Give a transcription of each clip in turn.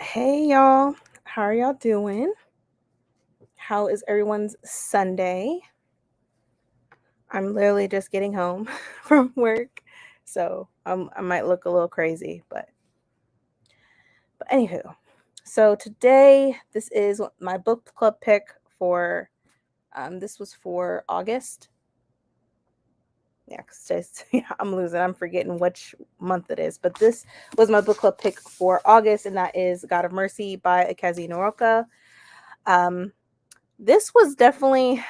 Hey y'all, how are y'all doing? How is everyone's Sunday? I'm literally just getting home from work, so I might look a little crazy, but anywho. So today, this is my book club pick for. This was for August. Yeah, 'cause yeah, I'm losing. I'm forgetting which month it is, but this was my book club pick for August, and that is God of Mercy by Akazi Noroka. Um, this was definitely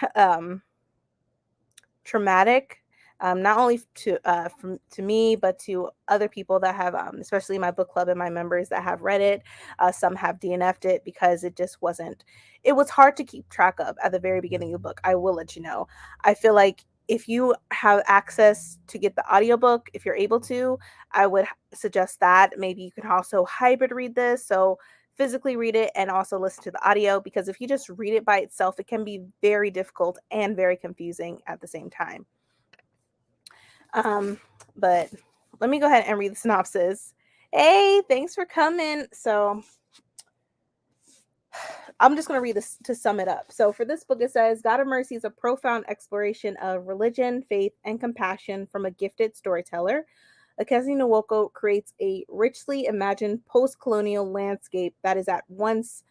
traumatic, not only to me, but to other people that have, especially my book club and my members that have read it. Some have DNF'd it because it just wasn't. It was hard to keep track of at the very beginning of the book. I will let you know. I feel like if you have access to get the audiobook, if you're able to, I would suggest that. Maybe you can also hybrid read this. So physically read it and also listen to the audio, because if you just read it by itself, it can be very difficult and very confusing at the same time. Um, but let me go ahead and read the synopsis. Hey, thanks for coming. So I'm just going to read this to sum it up. So for this book, it says God of Mercy is a profound exploration of religion, faith, and compassion from a gifted storyteller. Akazi Nwoko creates a richly imagined post-colonial landscape that is at once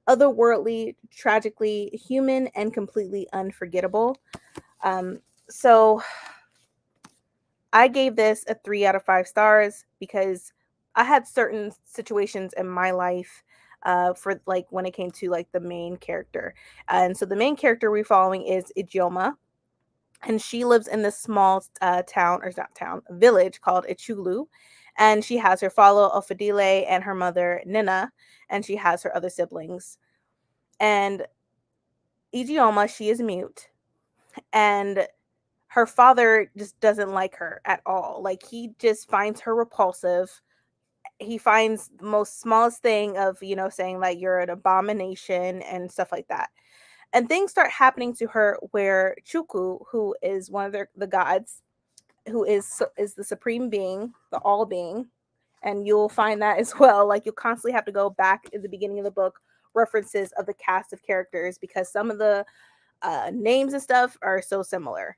otherworldly, tragically human, and completely unforgettable. Um, so I gave this a 3 out of 5 stars because I had certain situations in my life, for like when it came to like the main character. And so the main character we're following is Ijeoma, and she lives in this small town, or not town, village called Ichulu. And she has her father Ofadile and her mother Nina, and she has her other siblings. And Ijeoma, she is mute, and her father just doesn't like her at all. Like, he just finds her repulsive. He finds the most smallest thing of, saying like you're an abomination and stuff like that. And things start happening to her where Chuku, who is one of the gods, who is the supreme being, the all being, and you'll find that as well. Like, you'll constantly have to go back in the beginning of the book, references of the cast of characters, because some of the names and stuff are so similar.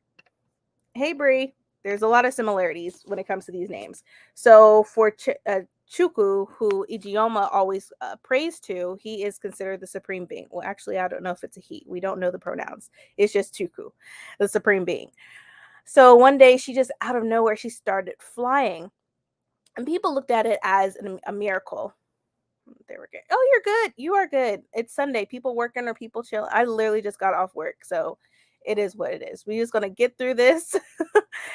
Hey Bree, there's a lot of similarities when it comes to these names. So for Chuku, who Ijeoma always prays to, he is considered the supreme being. Well, actually, I don't know if it's a he. We don't know the pronouns. It's just Chuku, the supreme being. So one day, she just out of nowhere, she started flying, and people looked at it as a miracle. They were good. Oh, you're good. You are good. It's Sunday. People working or people chill. I literally just got off work, so it is what it is. We're just gonna get through this.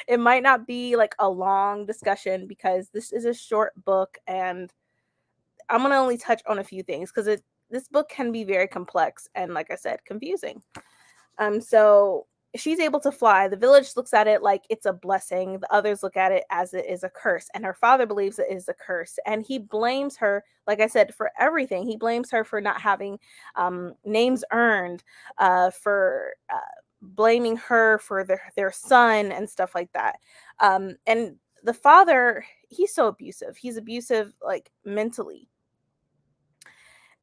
It might not be like a long discussion because this is a short book, and I'm gonna only touch on a few things because this book can be very complex and, like I said, confusing. So she's able to fly. The village looks at it like it's a blessing. The others look at it as it is a curse. And her father believes it is a curse. And he blames her, like I said, for everything. He blames her for not having names earned, for blaming her for their son and stuff like that. And the father, he's so abusive. He's abusive, like, mentally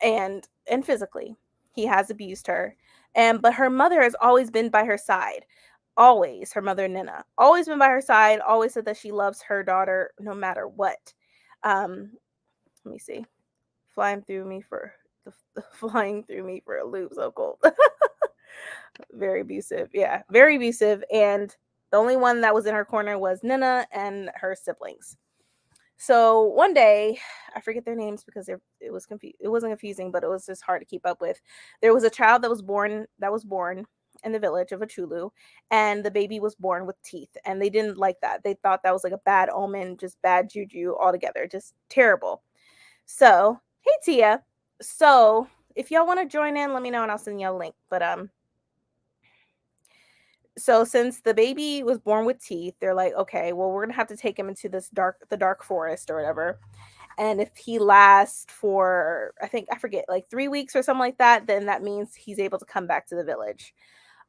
and physically. He has abused her. And but her mother has always been by her side. Always. Her mother Nina always been by her side, always said that she loves her daughter no matter what. um Let me see. Flying through me for the flying through me for a loop, so cold. Very abusive. Yeah, very abusive. And the only one that was in her corner was Nina and her siblings. So one day, I forget their names because it was it wasn't confusing, but it was just hard to keep up with. There was a child that was born in the village of Achulu, and the baby was born with teeth, and they didn't like that. They thought that was like a bad omen, just bad juju altogether, just terrible. So, hey Tia. So, if y'all want to join in, let me know and I'll send you a link. But so since the baby was born with teeth, they're like, okay, well, we're gonna have to take him into the dark forest or whatever. And if he lasts for, I think, I forget, like 3 weeks or something like that, then that means he's able to come back to the village.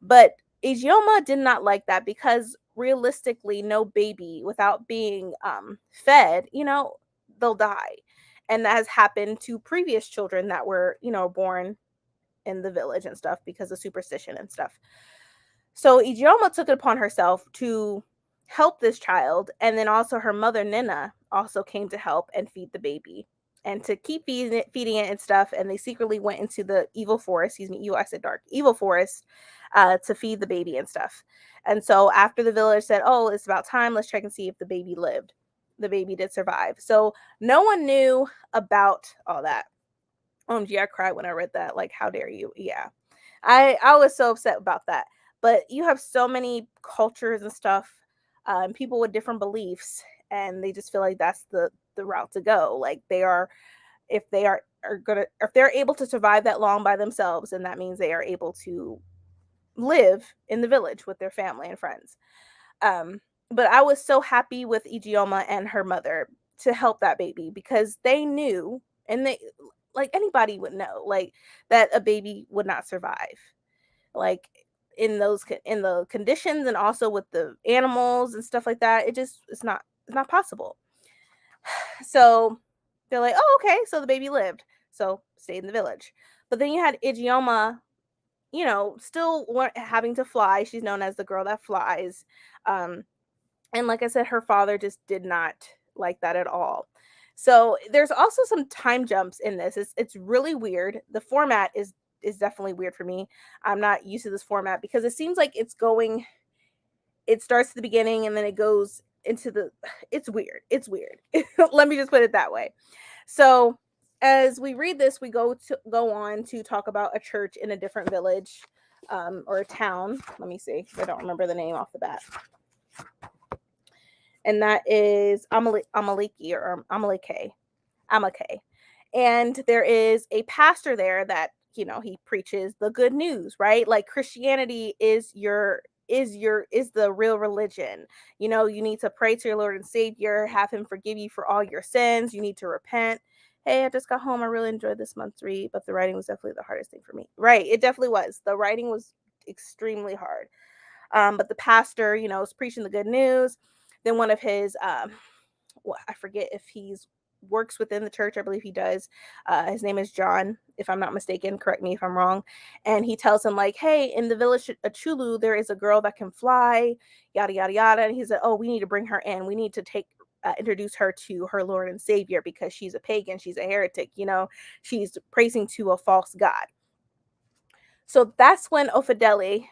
But Ijeoma did not like that because realistically, no baby without being fed, they'll die. And that has happened to previous children that were, born in the village and stuff because of superstition and stuff. So Ijeoma took it upon herself to help this child, and then also her mother Nina also came to help and feed the baby and to keep feeding it and stuff. And they secretly went into the evil forest. Excuse me, evil. I said dark. Evil forest, to feed the baby and stuff. And so after the village said, "Oh, it's about time. Let's check and see if the baby lived." The baby did survive. So no one knew about all that. OMG, I cried when I read that. Like, how dare you? Yeah. I was so upset about that. But you have so many cultures and stuff, people with different beliefs, and they just feel like that's the route to go. Like they are, if they are gonna, if they're able to survive that long by themselves, then that means they are able to live in the village with their family and friends. Um, but I was so happy with Ijeoma and her mother to help that baby because they knew, and they, like anybody would know, like that a baby would not survive. Like in in the conditions and also with the animals and stuff like that, it's not possible. So they're like, "Oh, okay." So the baby lived. So stayed in the village. But then you had Ijeoma, still having to fly. She's known as the girl that flies. Um, and like I said, her father just did not like that at all. So there's also some time jumps in this. It's really weird. The format is definitely weird for me. I'm not used to this format because it seems like it starts at the beginning and then it goes into the it's weird. It's weird. Let me just put it that way. So as we read this, we go on to talk about a church in a different village, or a town. Let me see. I don't remember the name off the bat. And that is Amaleki or Amaleke. Amake. And there is a pastor there that, he preaches the good news, right? Like Christianity is the real religion. You need to pray to your Lord and Savior, have him forgive you for all your sins. You need to repent. Hey, I just got home. I really enjoyed this month's read, but the writing was definitely the hardest thing for me. Right. It definitely was. The writing was extremely hard. But the pastor, is preaching the good news. Then one of his, well, I forget if he's works within the church. I believe he does. His name is John, if I'm not mistaken. Correct me if I'm wrong. And he tells him like, "Hey, in the village of Chulu, there is a girl that can fly, yada yada yada." And he said, "Oh, we need to bring her in. We need to introduce her to her Lord and Savior because she's a pagan. She's a heretic. She's praising to a false god." So that's when Ofedele,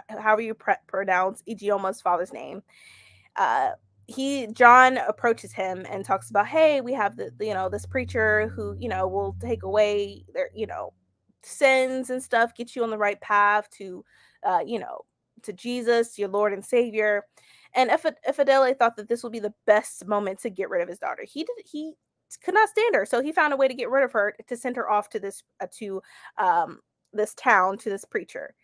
however you pronounce Ijioma's father's name, uh, John approaches him and talks about, "Hey, we have this preacher who will take away their sins and stuff, get you on the right path to uh, you know to Jesus, your Lord and Savior." And Ifadele thought that this would be the best moment to get rid of his daughter. He could not stand her, so he found a way to get rid of her, to send her off to um, this town, to this preacher.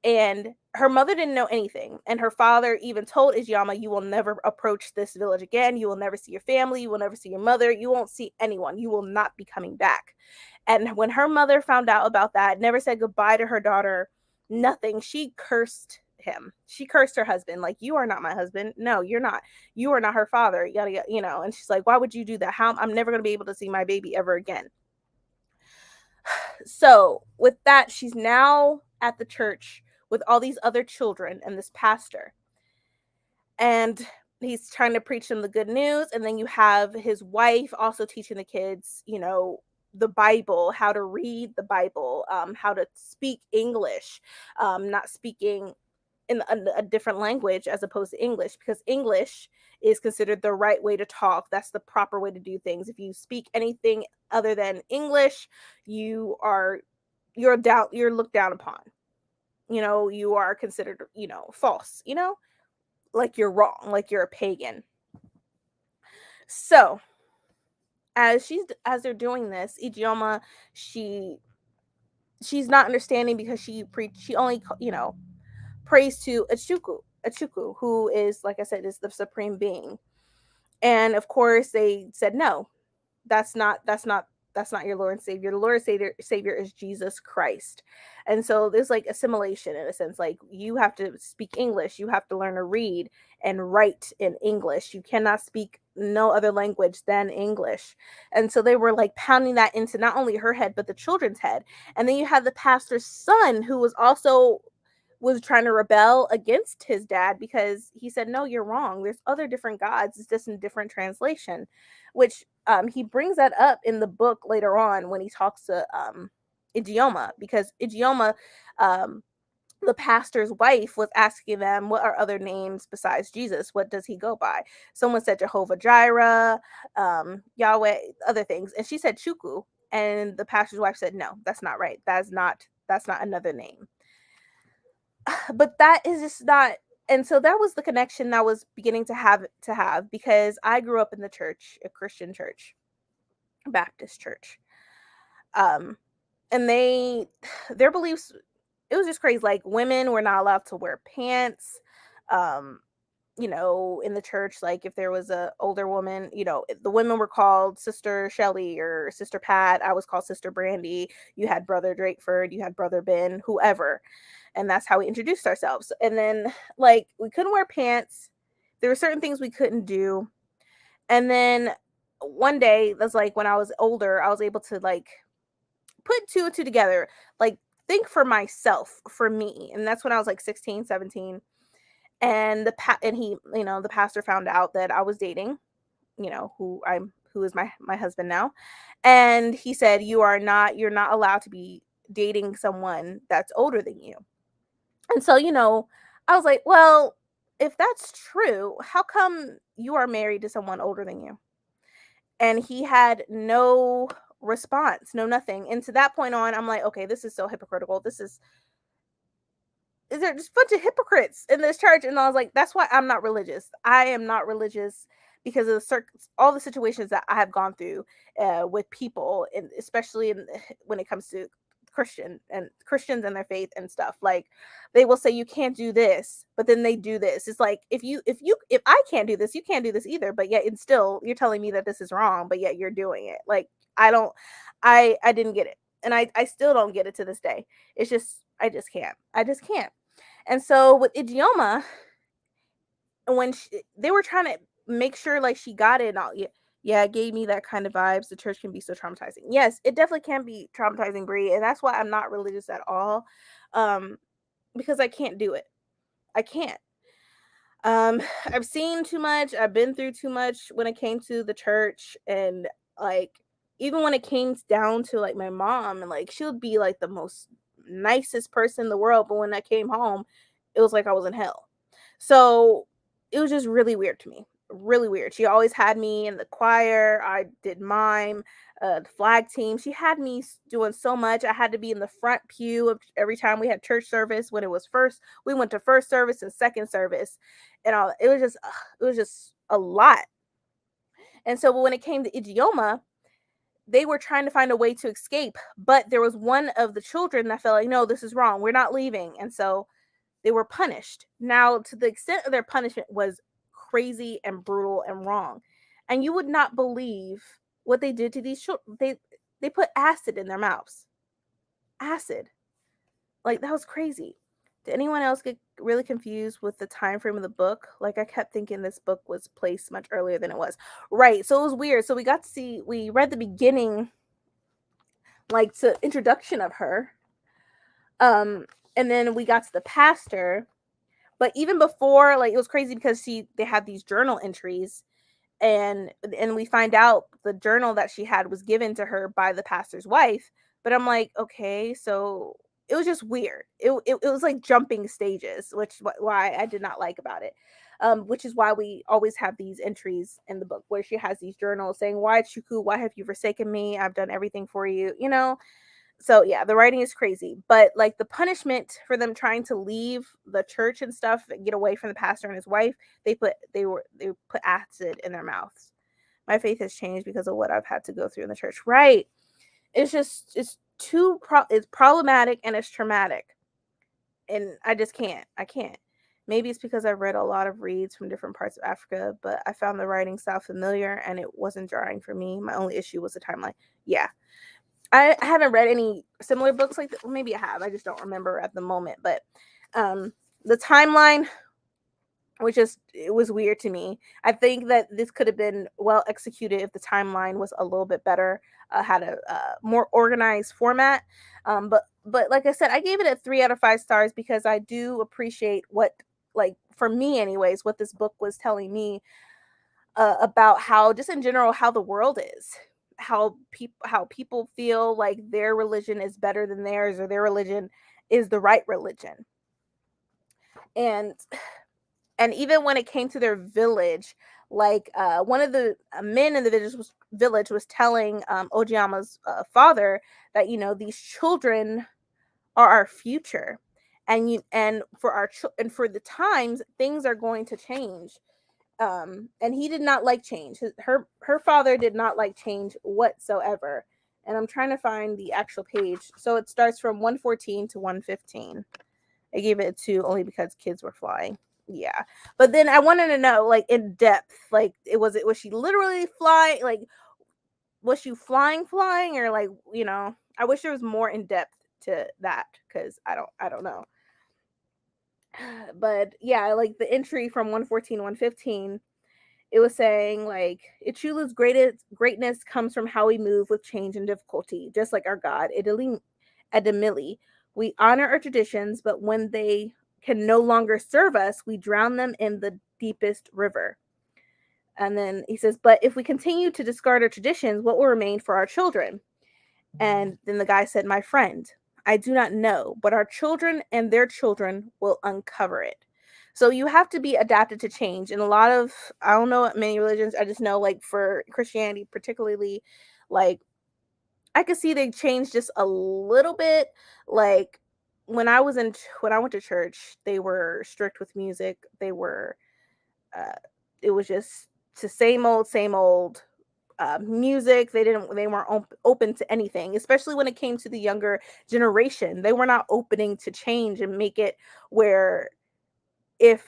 And her mother didn't know anything. And her father even told Ijiyama, "You will never approach this village again. You will never see your family. You will never see your mother. You won't see anyone. You will not be coming back." And when her mother found out about that, never said goodbye to her daughter, nothing. She cursed him. She cursed her husband, like, "You are not my husband. No, you're not. You are not her father." Yada yada. And she's like, "Why would you do that? How I'm never gonna be able to see my baby ever again." So with that, she's now at the church with all these other children and this pastor. And he's trying to preach them the good news. And then you have his wife also teaching the kids, the Bible, how to read the Bible, how to speak English, not speaking in a different language as opposed to English, because English is considered the right way to talk. That's the proper way to do things. If you speak anything other than English, you're looked down upon. You are considered, false, like you're wrong, like you're a pagan. So as they're doing this, Ijeoma, she's not understanding because she only prays to Achuku, who is, like I said, is the supreme being. And of course they said, "No, that's not your Lord and Savior. The Lord and Savior is Jesus Christ." And so there's like assimilation in a sense. Like, you have to speak English, you have to learn to read and write in English. You cannot speak no other language than English. And so they were like pounding that into not only her head but the children's head. And then you have the pastor's son who was trying to rebel against his dad because he said, no, you're wrong. There's other different gods. It's just in different translation, which he brings that up in the book later on when he talks to Ijeoma, because Ijeoma, um, the pastor's wife, was asking them, what are other names besides Jesus? What does he go by? Someone said Jehovah Jireh, Yahweh, other things. And she said Chuku. And the pastor's wife said, no, that's not right. That's not another name. But that is just not. And so that was the connection that I was beginning to have because I grew up in the church, a Christian church, Baptist church. And their beliefs, it was just crazy. Like, women were not allowed to wear pants. Um, in the church, like if there was a older woman, the women were called Sister Shelley or Sister Pat. I was called Sister Brandy. You had Brother Drakeford, you had Brother Ben, whoever. And that's how we introduced ourselves. And then, like, we couldn't wear pants. There were certain things we couldn't do. And then one day, that's like when I was older, I was able to like put two and two together, like think for myself, for me. And that's when I was like 16, 17. And the pastor found out that I was dating, who is my husband now. And he said, you're not allowed to be dating someone that's older than you. And so, I was like, well, if that's true, how come you are married to someone older than you? And he had no response, no nothing. And to that point on, I'm like, okay, this is so hypocritical. Is there just a bunch of hypocrites in this church? And I was like, that's why I'm not religious. I am not religious because of all the situations that I have gone through with people, and especially when it comes to Christians and their faith and stuff. Like, they will say you can't do this, but then they do this. It's like, if I can't do this, you can't do this either. But yet, it's still, you're telling me that this is wrong, but yet you're doing it. Like, I didn't get it, and I still don't get it to this day. It's just, I just can't. I just can't. And so with Ijeoma, when they were trying to make sure like she got it and all, yeah, it gave me that kind of vibes. The church can be so traumatizing. Yes, it definitely can be traumatizing, Brie, and that's why I'm not religious at all, because I can't do it. I can't. I've seen too much. I've been through too much when it came to the church, and like, even when it came down to like my mom, and like she'll be like the most nicest person in the world, but when I came home, it was like I was in hell. So it was just really weird to me. Really weird. She always had me in the choir. I did mime, the flag team. She had me doing so much. I had to be in the front pew of every time we had church service. When it was first, we went to first service and second service, and all. It was just a lot. And so when it came to Ijeoma, they were trying to find a way to escape, but there was one of the children that felt like, no, this is wrong. We're not leaving. And so they were punished. Now, to the extent of their punishment was crazy and brutal and wrong. And you would not believe what they did to these children. They put acid in their mouths. Acid. Like, that was crazy. Did anyone else get really confused with the time frame of the book? Like, I kept thinking this book was placed much earlier than it was. Right. So it was weird. So we read the beginning, like, to introduction of her. And then we got to the pastor. But even before, like, it was crazy because they had these journal entries, and we find out the journal that she had was given to her by the pastor's wife. But I'm like, okay, so it was just weird. It was like jumping stages, which why I did not like about it. Which is why we always have these entries in the book where she has these journals saying, why Chuku, why have you forsaken me? I've done everything for you, So yeah, the writing is crazy, but like the punishment for them trying to leave the church and stuff and get away from the pastor and his wife, they put acid in their mouths. My faith has changed because of what I've had to go through in the church. Right. It's problematic and it's traumatic. And I just can't. I can't. Maybe it's because I've read a lot of reads from different parts of Africa, but I found the writing style familiar and it wasn't jarring for me. My only issue was the timeline. Yeah. I haven't read any similar books like that. Well, maybe I have. I just don't remember at the moment. But the timeline which is it was weird to me. I think that this could have been well executed if the timeline was a little bit better, had a more organized format. But like I said, I gave it a 3 out of 5 stars because I do appreciate what, like for me anyways, what this book was telling me about how just in general how the world is, how people feel like their religion is better than theirs or their religion is the right religion. And even when it came to their village, like one of the men in the village was telling Ojiyama's father that these children are our future, and for and for the times things are going to change. And he did not like change. Her father did not like change whatsoever. And I'm trying to find the actual page. So it starts from 114 to 115. I gave it a 2 only because kids were flying. Yeah. But then I wanted to know, like, in depth, like, was she literally flying? Like, was she flying, or like, I wish there was more in depth to that, because I don't know. But yeah, like the entry from 114 115, it was saying like Ichula's greatness comes from how we move with change and difficulty, just like our God, Edemili. We honor our traditions, but when they can no longer serve us, we drown them in the deepest river. And then he says, but if we continue to discard our traditions, what will remain for our children? And then the guy said, my friend, I do not know, but our children and their children will uncover it. So you have to be adapted to change. And a lot of, I don't know many religions, I just know like for Christianity, particularly, like I could see they changed just a little bit. Like when I went to church, they were strict with music. Uh, it was just the same old music. They weren't open to anything, especially when it came to the younger generation. They were not opening to change and make it where if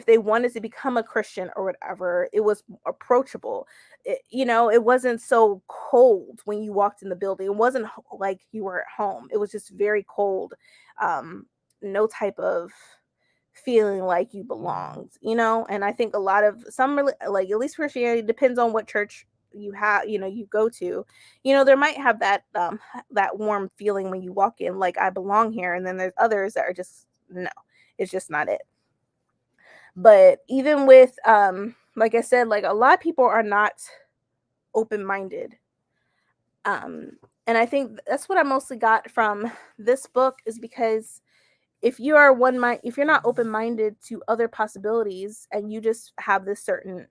they wanted to become a Christian or whatever, it was approachable. It wasn't so cold when you walked in the building. It wasn't like you were at home. It was just very cold. um no type of feeling like you belonged, and I think a lot of like at least Christianity, depends on what church you go to. There might have that warm feeling when you walk in, like I belong here, and then there's others that are just no, it's just not it. But even with like I said, like a lot of people are not open-minded. um and I think that's what I mostly got from this book, is because if you are one mind if you're not open-minded to other possibilities, and you just have this certain,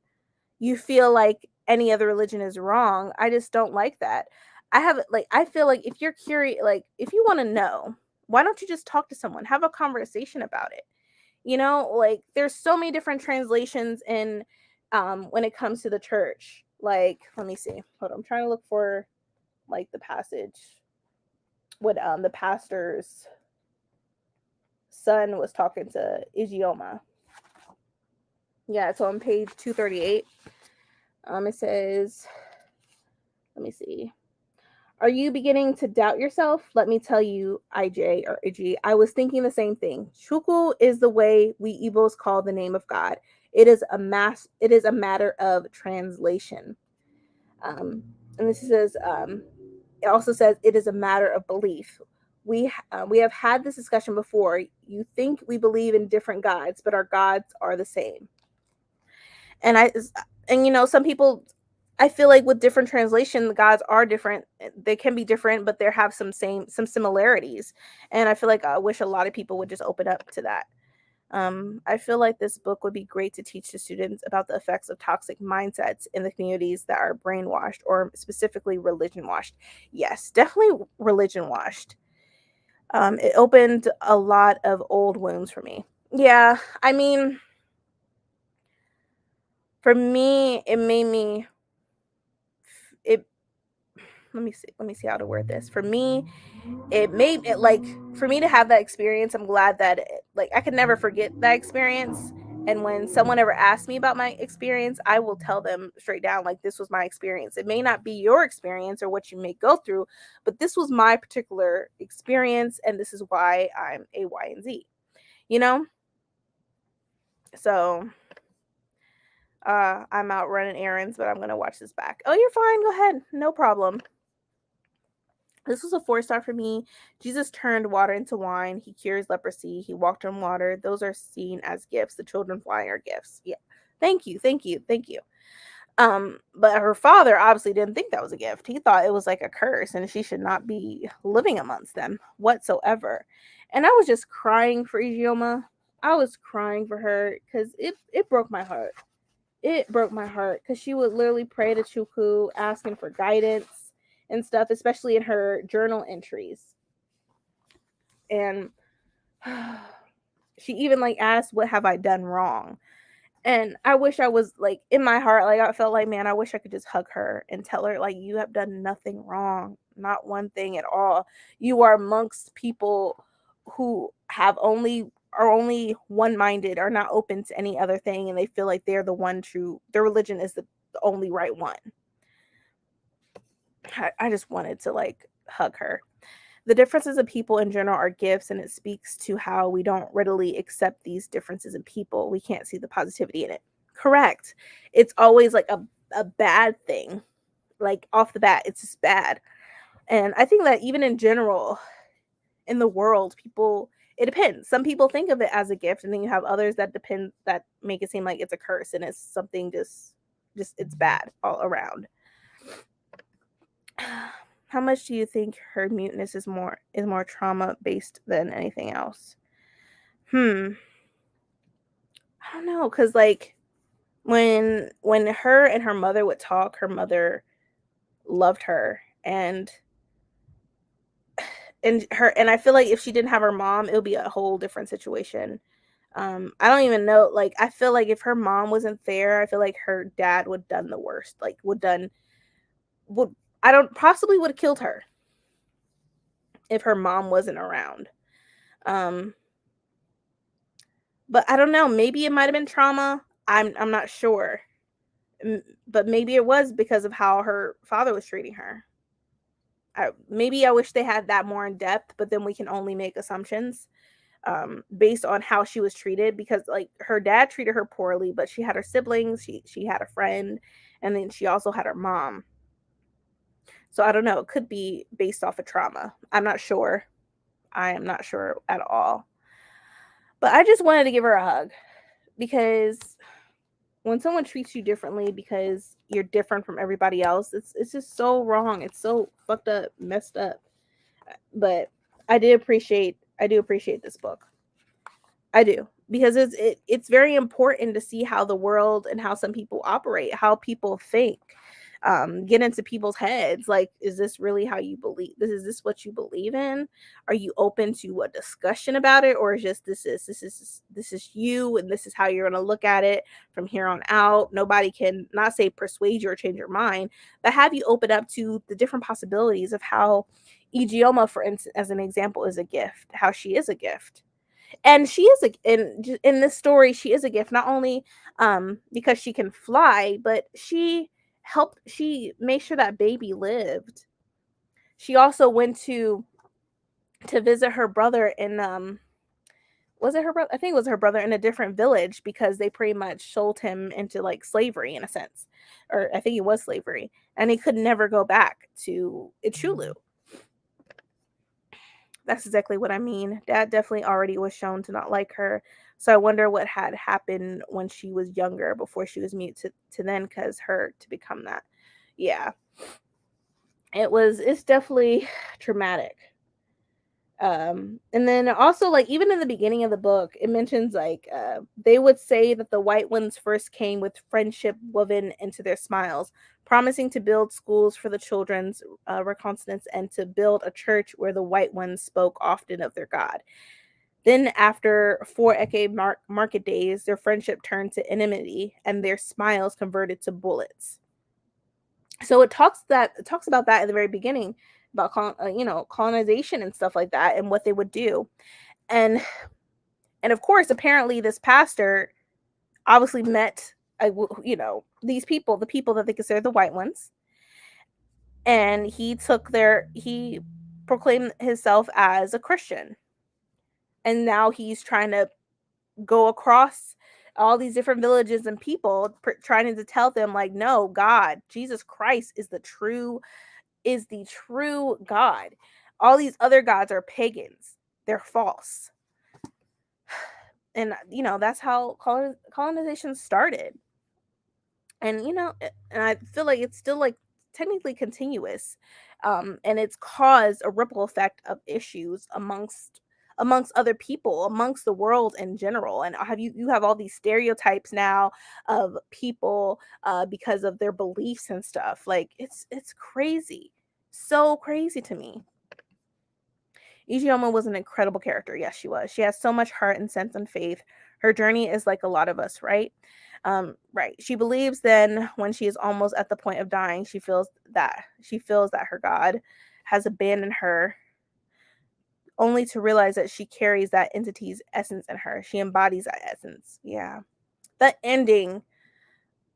you feel like any other religion is wrong. I just don't like that. I feel like if you're curious, like if you want to know, why don't you just talk to someone, have a conversation about it? Like there's so many different translations in when it comes to the church. Like, let me see, hold on, I'm trying to look for like the passage when the pastor's son was talking to Ijeoma. Yeah, so on page 238, it says, let me see. Are you beginning to doubt yourself? Let me tell you, IJ or Iji, I was thinking the same thing. Chuku is the way we Igbos call the name of God. It is a matter of translation. Um, and this says, it also says it is a matter of belief. We have had this discussion before. You think we believe in different gods, but our gods are the same. And some people, I feel like with different translation, the gods are different. They can be different, but they have some similarities. And I feel like I wish a lot of people would just open up to that. I feel like this book would be great to teach the students about the effects of toxic mindsets in the communities that are brainwashed, or specifically religion washed. Yes, definitely religion washed. It opened a lot of old wounds for me. Yeah, I mean, for me, it made me it. Let me see how to word this. For me, it made it like, for me to have that experience, I'm glad that like I could never forget that experience. And when someone ever asks me about my experience, I will tell them straight down, like, this was my experience. It may not be your experience or what you may go through, but this was my particular experience, and this is why I'm A, Y, and Z, you know? So I'm out running errands, but I'm going to watch this back. Oh, you're fine. Go ahead. No problem. This was a 4-star for me. Jesus turned water into wine. He cures leprosy. He walked on water. Those are seen as gifts. The children flying are gifts. Yeah. Thank you. Thank you. Thank you. But her father obviously didn't think that was a gift. He thought it was like a curse and she should not be living amongst them whatsoever. And I was just crying for Ijeoma. I was crying for her because it broke my heart. It broke my heart because she would literally pray to Chukwu, asking for guidance and stuff, especially in her journal entries. And she even like asked, "What have I done wrong?" And I wish I was like in my heart, like I felt like, man, I wish I could just hug her and tell her, like, you have done nothing wrong, not one thing at all. You are amongst people who are only one minded, are not open to any other thing, and they feel like they're the one true, their religion is the only right one. I just wanted to like hug her. The differences of people in general are gifts, and it speaks to how we don't readily accept these differences in people. We can't see the positivity in it. Correct. It's always like a bad thing. Like off the bat, it's just bad. And I think that even in general, in the world, people, it depends. Some people think of it as a gift, and then you have others that make it seem like it's a curse and it's something just it's bad all around. How much do you think her muteness is more trauma based than anything else? I don't know, cause like when her and her mother would talk, her mother loved her, and I feel like if she didn't have her mom, it would be a whole different situation. I don't even know. Like I feel like if her mom wasn't there, I feel like her dad would done the worst. Like would I don't possibly would have killed her if her mom wasn't around. Um, but I don't know. Maybe it might have been trauma. I'm not sure. But maybe it was because of how her father was treating her. Maybe I wish they had that more in depth, but then we can only make assumptions based on how she was treated, because like her dad treated her poorly, but she had her siblings, she had a friend, and then she also had her mom. So I don't know. It could be based off of trauma. I'm not sure. I am not sure at all. But I just wanted to give her a hug because when someone treats you differently because you're different from everybody else, it's just so wrong. It's so fucked up, messed up. But I do appreciate this book. I do, because it's very important to see how the world and how some people operate, how people think, get into people's heads. Like, is this really how you believe? Is this what you believe in? Are you open to a discussion about it, or is just this is you, and this is how you're gonna look at it from here on out? Nobody can not say persuade you or change your mind, but have you open up to the different possibilities of how Ijeoma, for instance, as an example, is a gift. How she is a gift, and she is a in this story she is a gift, not only because she can fly, but she made sure that baby lived. She also went to visit her brother in was it her brother? I think it was her brother in a different village, because they pretty much sold him into like slavery in a sense, or I think it was slavery, and he could never go back to Ichulu. That's exactly what I mean. Dad definitely already was shown to not like her. So I wonder what had happened when she was younger before she was mute to then cause her to become that. Yeah. It's definitely traumatic. And then also, like, even in the beginning of the book, it mentions like they would say that the white ones first came with friendship woven into their smiles, promising to build schools for the children's reconnaissance and to build a church where the white ones spoke often of their God. Then, after 4 market days, their friendship turned to enmity, and their smiles converted to bullets. So it talks about that in the very beginning, about colonization and stuff like that, and what they would do. and and of course, apparently this pastor obviously met these people, the people that they consider the white ones, and he proclaimed himself as a Christian, and now he's trying to go across all these different villages and people trying to tell them like, no, God, Jesus Christ is the true God. All these other gods are pagans. They're false. And that's how colonization started. And and I feel like it's still like technically continuous. And it's caused a ripple effect of issues amongst other people, amongst the world in general. And you have all these stereotypes now of people because of their beliefs and stuff. Like it's crazy. So crazy to me. Ijeoma was an incredible character. Yes, she was. She has so much heart and sense and faith. Her journey is like a lot of us, right? Right. She believes then when she is almost at the point of dying, she feels that her God has abandoned her, only to realize that she carries that entity's essence in her. She embodies that essence. Yeah. That ending,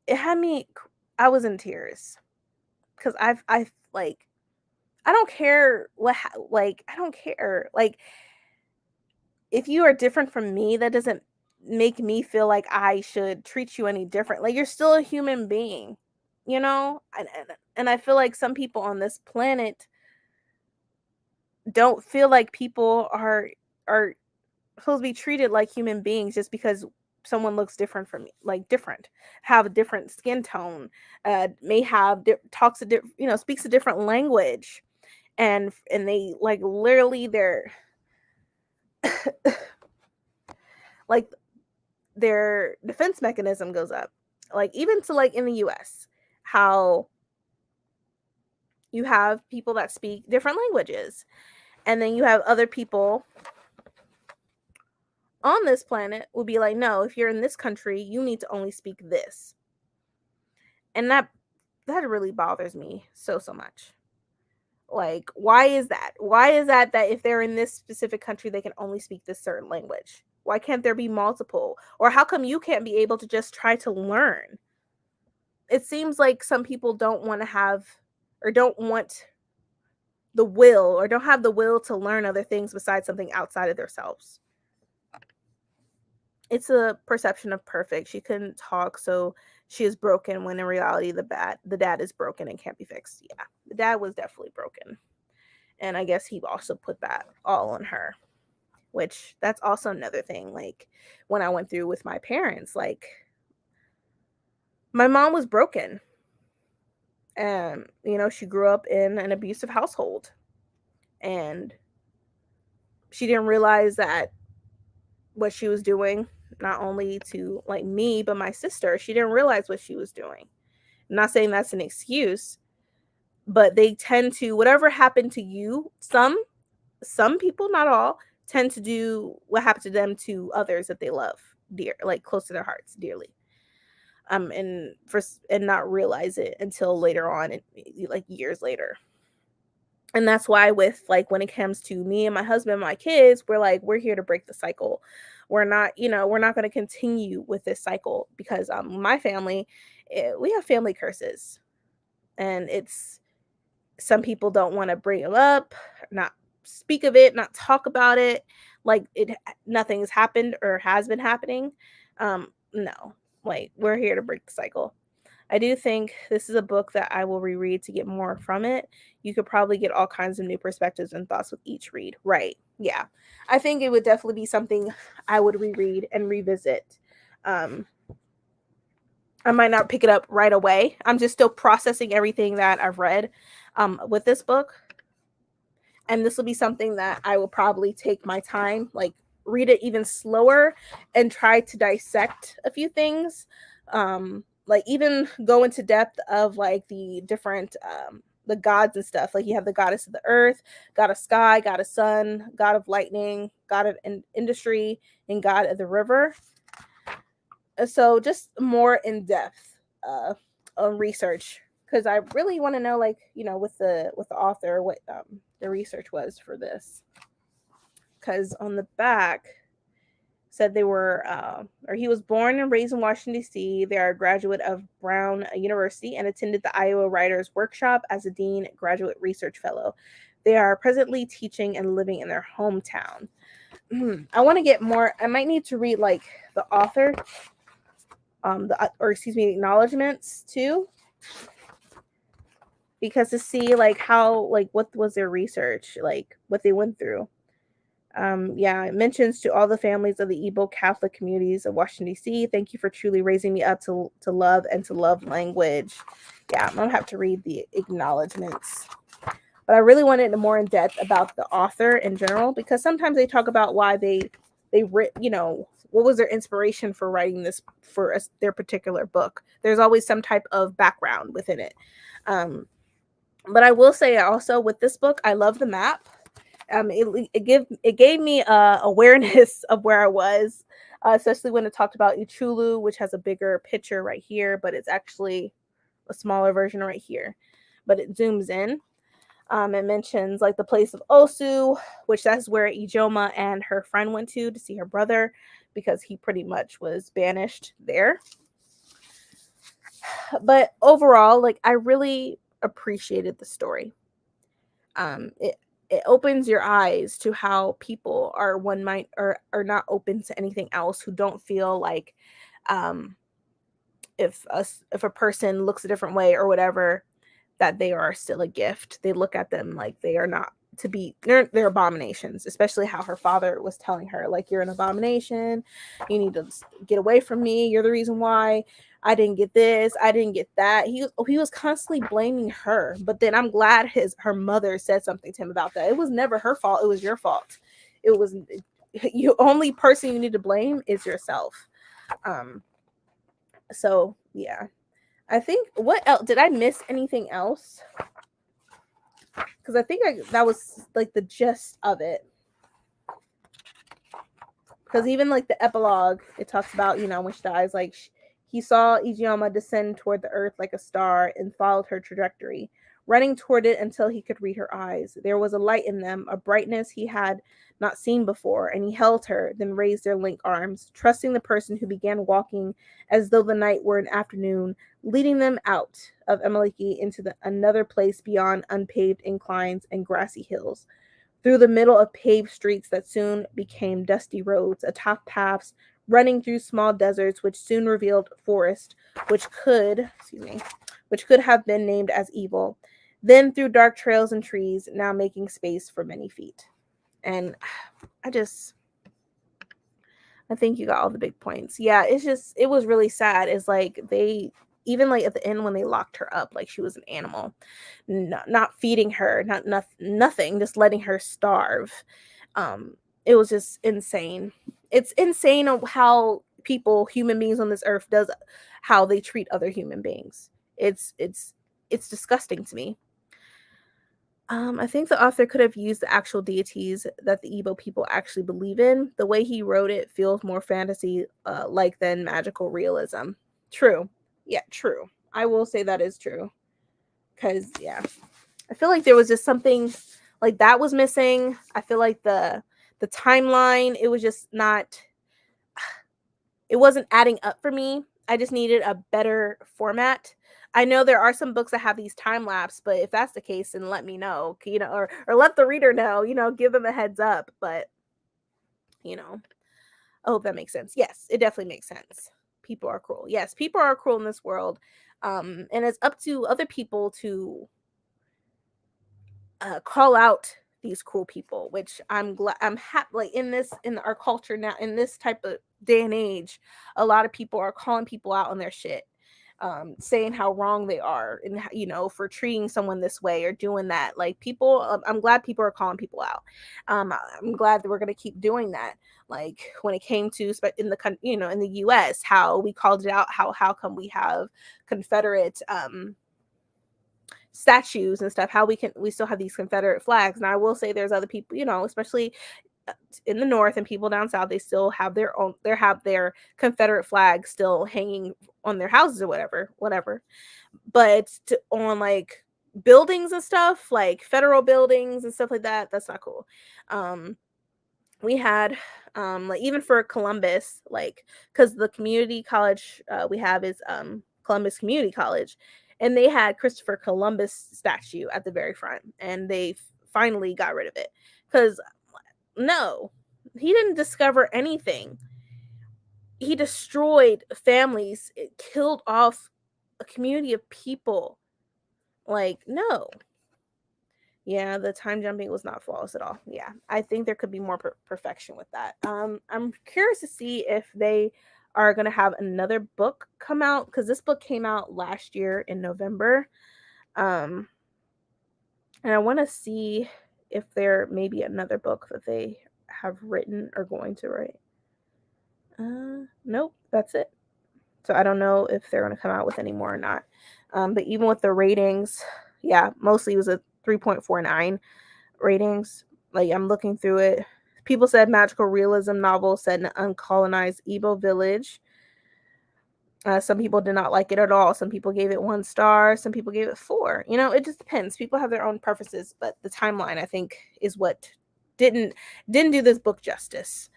it had me I was in tears because I've like I don't care I don't care. Like if you are different from me, that doesn't make me feel like I should treat you any different. Like you're still a human being, you know? And I feel like some people on this planet don't feel like people are supposed to be treated like human beings just because someone looks different from me, like different, have a different skin tone, may have talks a speaks a different language, and they like literally like their defense mechanism goes up. Like even to like in the US, how you have people that speak different languages, and then you have other people on this planet will be like, no, if you're in this country, you need to only speak this. And that really bothers me so much. Like, why is that? Why is that if they're in this specific country, they can only speak this certain language? Why can't there be multiple? Or how come you can't be able to just try to learn? It seems like some people don't want to have or don't want the will or don't have the will to learn other things besides something outside of themselves. It's a perception of perfect. She couldn't talk, so she is broken when in reality the dad is broken and can't be fixed. Yeah. The dad was definitely broken. And I guess he also put that all on her, which that's also another thing. Like when I went through with my parents, like my mom was broken. And, she grew up in an abusive household. And she didn't realize that what she was doing, not only to like me, but my sister, she didn't realize what she was doing. I'm not saying that's an excuse, but they tend to, whatever happened to you, some people, not all, tend to do what happened to them to others that they love dear, like close to their hearts dearly. And not realize it until later on, like years later. And that's why with like when it comes to me and my husband and my kids, we're here to break the cycle. We're not going to continue with this cycle because my family, we have family curses, and it's some people don't want to bring them up, not speak of it, not talk about it, like nothing has happened or has been happening. No, like we're here to break the cycle. I do think this is a book that I will reread to get more from it. You could probably get all kinds of new perspectives and thoughts with each read. Right. Yeah. I think it would definitely be something I would reread and revisit. Um, I might not pick it up right away. I'm just still processing everything that I've read with this book. And this will be something that I will probably take my time, like read it even slower and try to dissect a few things. Like even go into depth of like the different the gods and stuff. Like you have the goddess of the earth, god of sky, god of sun, god of lightning, god of industry, and god of the river. So just more in depth research, because I really want to know, like, with the author, what the research was for this. Because on the back said they were, or he was born and raised in Washington, D.C. They are a graduate of Brown University and attended the Iowa Writers Workshop as a Dean Graduate Research Fellow. They are presently teaching and living in their hometown. I want to get more. I might need to read like the author acknowledgments too, because to see like how, like, what was their research, like what they went through. Yeah, it mentions to all the families of the Igbo Catholic communities of Washington, D.C. Thank you for truly raising me up to love and to love language. Yeah, I'm gonna have to read the acknowledgments. But I really wanted more in depth about the author in general, because sometimes they talk about why they writ, what was their inspiration for writing this for their particular book. There's always some type of background within it. But I will say also with this book, I love the map. It gave me awareness of where I was, especially when it talked about Ichulu, which has a bigger picture right here, but it's actually a smaller version right here. But it zooms in. It mentions like the place of Osu, which that's where Ijoma and her friend went to see her brother, because he pretty much was banished there. But overall, like, I really appreciated the story. It opens your eyes to how people are one mind or are not open to anything else, who don't feel like, um if a person looks a different way or whatever, that they are still a gift. They look at them like they are not to be, they're abominations, especially how her father was telling her, like, you're an abomination, you need to get away from me, you're the reason why I didn't get this, I didn't get that. He was constantly blaming her, but then I'm glad her mother said something to him about that. It was never her fault, it was your fault. It was you only person you need to blame is yourself. So yeah, I think, what else did I miss? Anything else? Because I think that was like the gist of it. Because even like the epilogue, it talks about, when she dies, like, he saw Ijeoma descend toward the earth like a star and followed her trajectory, running toward it until he could read her eyes. There was a light in them, a brightness he had not seen before, and he held her, then raised their link arms, trusting the person who began walking as though the night were an afternoon, leading them out of Amaleki into another place beyond unpaved inclines and grassy hills, through the middle of paved streets that soon became dusty roads, atop paths running through small deserts, which soon revealed forest, which could have been named as evil. Then through dark trails and trees, now making space for many feet. And I think you got all the big points. Yeah, it was really sad. It's like even like at the end when they locked her up, like she was an animal, not feeding her, nothing, just letting her starve. It was just insane. It's insane of how human beings on this earth how they treat other human beings. It's disgusting to me. I think the author could have used the actual deities that the Igbo people actually believe in. The way he wrote it feels more fantasy like than magical realism. True. Yeah, true. I will say that is true. Because, yeah, I feel like there was just something like that was missing. I feel like the timeline, it was just not, it wasn't adding up for me. I just needed a better format. I know there are some books that have these time lapse, but if that's the case, then let me know, or let the reader know, give them a heads up. But, I hope that makes sense. Yes, it definitely makes sense. People are cruel. Yes, people are cruel in this world. And it's up to other people to call out these cruel people, which I'm glad I'm happy, like, in our culture now, in this type of day and age, a lot of people are calling people out on their shit, saying how wrong they are, and for treating someone this way or doing that. Like, people, I'm glad people are calling people out. I'm glad that we're going to keep doing that. Like, when it came to in the US, how we called it out, how come we have Confederate statues and stuff, how we still have these Confederate flags. And I will say there's other people, especially in the North and people down South, they still have their Confederate flag still hanging on their houses or whatever. But on like buildings and stuff, like federal buildings and stuff like that, that's not cool. We had like, even for Columbus, like, because the community college we have is Columbus Community College, and they had Christopher Columbus statue at the very front, and they finally got rid of it because no, he didn't discover anything. he destroyed families. It killed off a community of people. Like, no. Yeah, the time jumping was not flawless at all. Yeah, I think there could be more perfection with that. I'm curious to see if they are going to have another book come out, because this book came out last year in November. Um, and I want to see if there may be another book that they have written or going to write. Nope, that's it. So I don't know if they're going to come out with any more or not. But even with the ratings, yeah, mostly it was a 3.49 ratings. Like, I'm looking through it. People said magical realism novel set in an uncolonized Igbo village. Some people did not like it at all. Some people gave it 1 star. Some people gave it 4. You know, it just depends. People have their own preferences, but the timeline, I think, is what didn't do this book justice.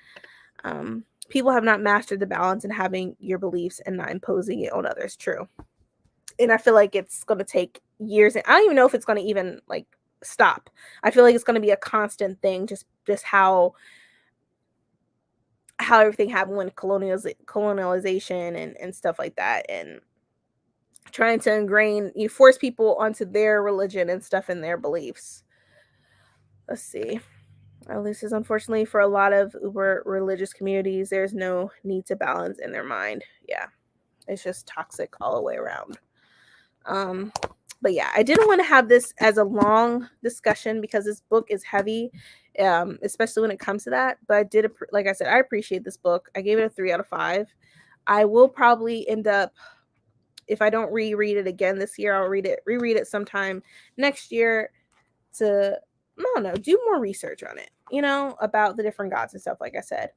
People have not mastered the balance in having your beliefs and not imposing it on others. True. And I feel like it's going to take years. And I don't even know if it's going to even like stop. I feel like it's going to be a constant thing. Just how everything happened when colonialization and stuff like that, and trying to you force people onto their religion and stuff in their beliefs. Let's see. At least is unfortunately for a lot of uber religious communities, there's no need to balance in their mind. Yeah, it's just toxic all the way around. But yeah, I didn't want to have this as a long discussion because this book is heavy, especially when it comes to that. But I did, like I said, I appreciate this book. I gave it a 3 out of 5. I will probably end up, if I don't reread it again this year, I'll reread it sometime next year to, I don't know, do more research on it, about the different gods and stuff, like I said.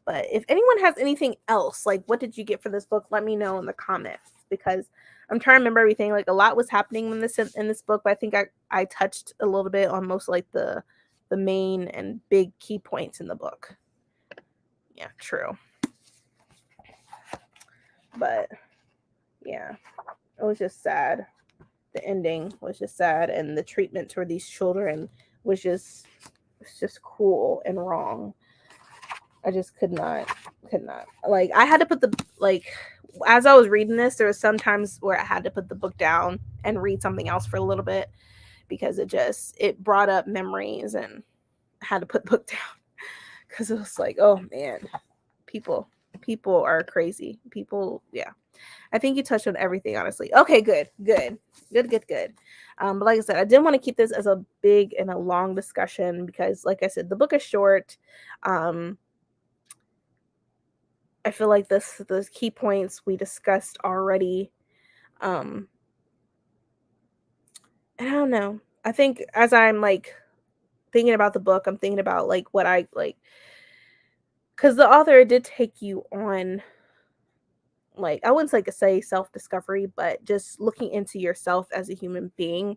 But if anyone has anything else, like what did you get for this book, let me know in the comments, because I'm trying to remember everything. Like, a lot was happening in this book, but I think I touched a little bit on most like the main and big key points in the book. Yeah, true. But yeah, it was just sad. The ending was just sad, and the treatment toward these children was just cruel and wrong. I just could not. Like, I had to put as I was reading this, there was some times where I had to put the book down and read something else for a little bit, because it brought up memories, and I had to put the book down because it was like, oh man, people are crazy. People, yeah. I think you touched on everything, honestly. Okay, good. But like I said, I didn't want to keep this as a big and a long discussion because, like I said, the book is short. I feel like those key points we discussed already. And I don't know. I think as I'm like thinking about the book, I'm thinking about like what I like, because the author did take you on, like, I wouldn't like say self-discovery, but just looking into yourself as a human being,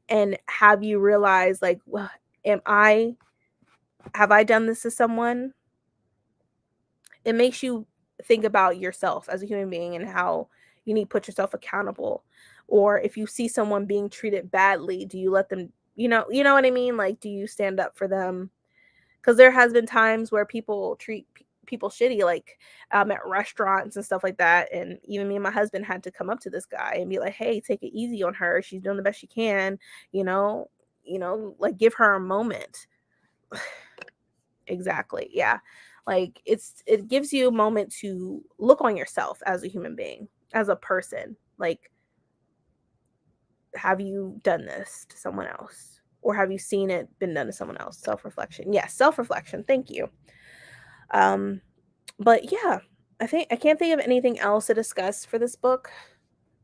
and have you realize, like, well, have I done this to someone? It makes you think about yourself as a human being and how you need to put yourself accountable. Or if you see someone being treated badly, do you let them, you know what I mean? Like, do you stand up for them? Because there has been times where people treat people shitty, like at restaurants and stuff like that. And even me and my husband had to come up to this guy and be like, hey, take it easy on her. She's doing the best she can, like, give her a moment. Exactly. Yeah. Like, it gives you a moment to look on yourself as a human being, as a person. Like, have you done this to someone else? Or have you seen it been done to someone else? Self-reflection. Yes, self-reflection. Thank you. But yeah, I can't think of anything else to discuss for this book.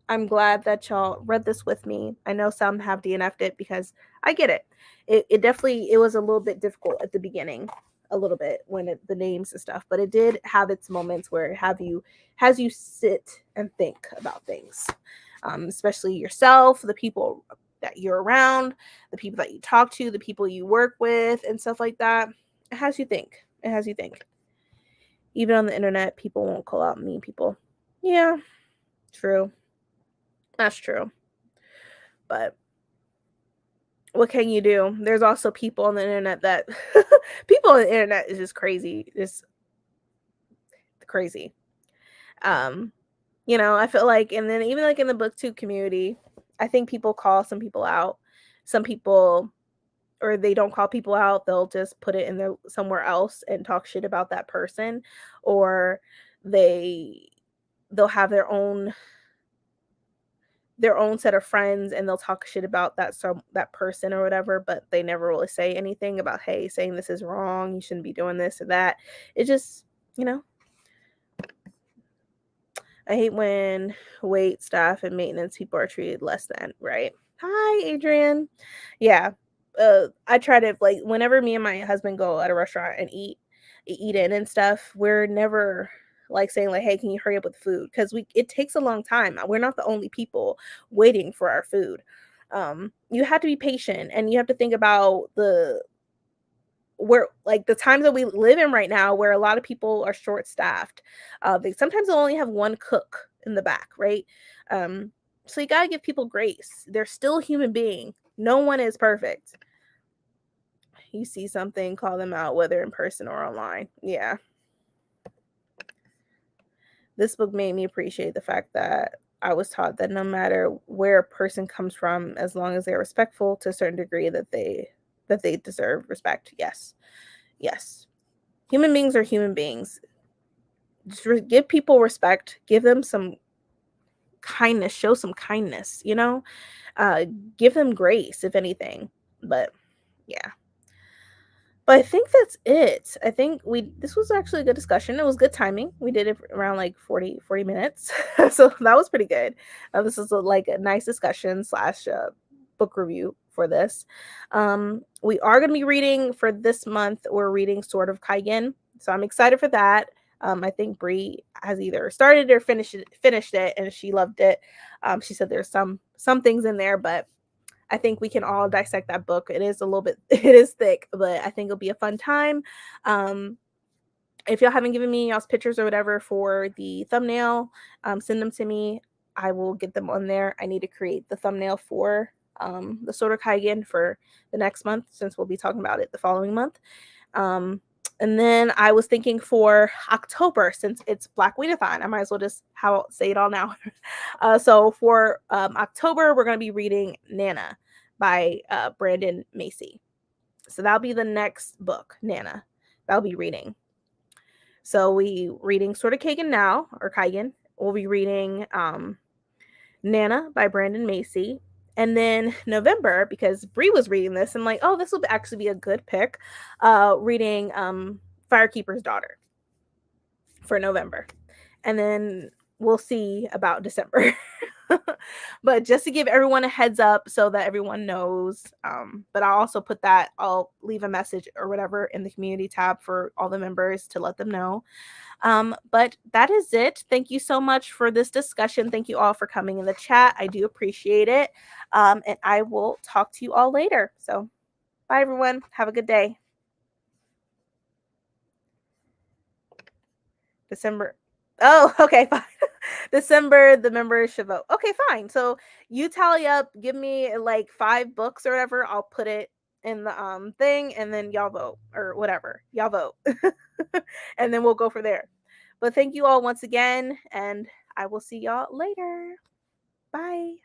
I'm glad that y'all read this with me. I know some have DNF'd it because I get it. It definitely, it was a little bit difficult at the beginning, a little bit the names and stuff, but it did have its moments where has you sit and think about things, especially yourself, the people that you're around, the people that you talk to, the people you work with, and stuff like that. It has you think. Even on the internet, people won't call out mean people. Yeah, true. That's true. But what can you do? There's also people on the internet that people on the internet is just crazy. Just crazy. I feel like, and then even like in the booktube community, I think people call some people out. Some people, or they don't call people out, they'll just put it in their somewhere else and talk shit about that person, or they they'll have their own set of friends and they'll talk shit about that person or whatever, but they never really say anything about, hey, saying this is wrong, you shouldn't be doing this or that. It just, you know, I hate when wait staff and maintenance people are treated less than, right? Hi, Adrian. Yeah. I try to, like, whenever me and my husband go at a restaurant and eat in and stuff, we're never like saying like, "Hey, can you hurry up with the food?" Because we it takes a long time. We're not the only people waiting for our food. You have to be patient, and you have to think about where, like, the times that we live in right now, where a lot of people are short staffed. They sometimes they'll only have one cook in the back, right? Um, so you gotta give people grace. They're still a human being. No one is perfect. You see something, call them out, whether in person or online. Yeah. This book made me appreciate the fact that I was taught that no matter where a person comes from, as long as they're respectful to a certain degree, that they deserve respect. Yes. Yes. Human beings are human beings. Just give people respect, give them some kindness, show some kindness, uh give them grace if anything. But yeah, but I think that's it. I think we this was actually a good discussion. It was good timing. We did it around like 40 minutes. So that was pretty good. This is like a nice discussion slash book review for this. We are going to be reading for this month. We're reading Sword of Kaigen, so I'm excited for that. I think Bree has either started or finished it, and she loved it. She said there's some things in there, but I think we can all dissect that book. It is a little bit it is thick, but I think it'll be a fun time. Um, if y'all haven't given me y'all's pictures or whatever for the thumbnail, send them to me. I will get them on there. I need to create the thumbnail for the Sword of Kaigen for the next month, since we'll be talking about it the following month. Um, and then I was thinking for October, since it's Black Weedathon, I might as well just say it all now. So for October, we're going to be reading Nana by Brandon Macy. So that'll be the next book, Nana. That'll be reading. So we reading Sword of Kaigen now, or Kaigen. We'll be reading Nana by Brandon Macy. And then November, because Bree was reading this, and like, oh, this will actually be a good pick. Reading Firekeeper's Daughter for November. And then we'll see about December. But just to give everyone a heads up so that everyone knows. But I'll leave a message or whatever in the community tab for all the members to let them know. But that is it. Thank you so much for this discussion. Thank you all for coming in the chat. I do appreciate it. And I will talk to you all later. So bye, everyone. Have a good day. December. Oh, okay, fine. December, the members should vote. Okay, fine. So you tally up, give me like 5 books or whatever. I'll put it in the thing, and then y'all vote or whatever. Y'all vote. And then we'll go for there. But thank you all once again, and I will see y'all later. Bye.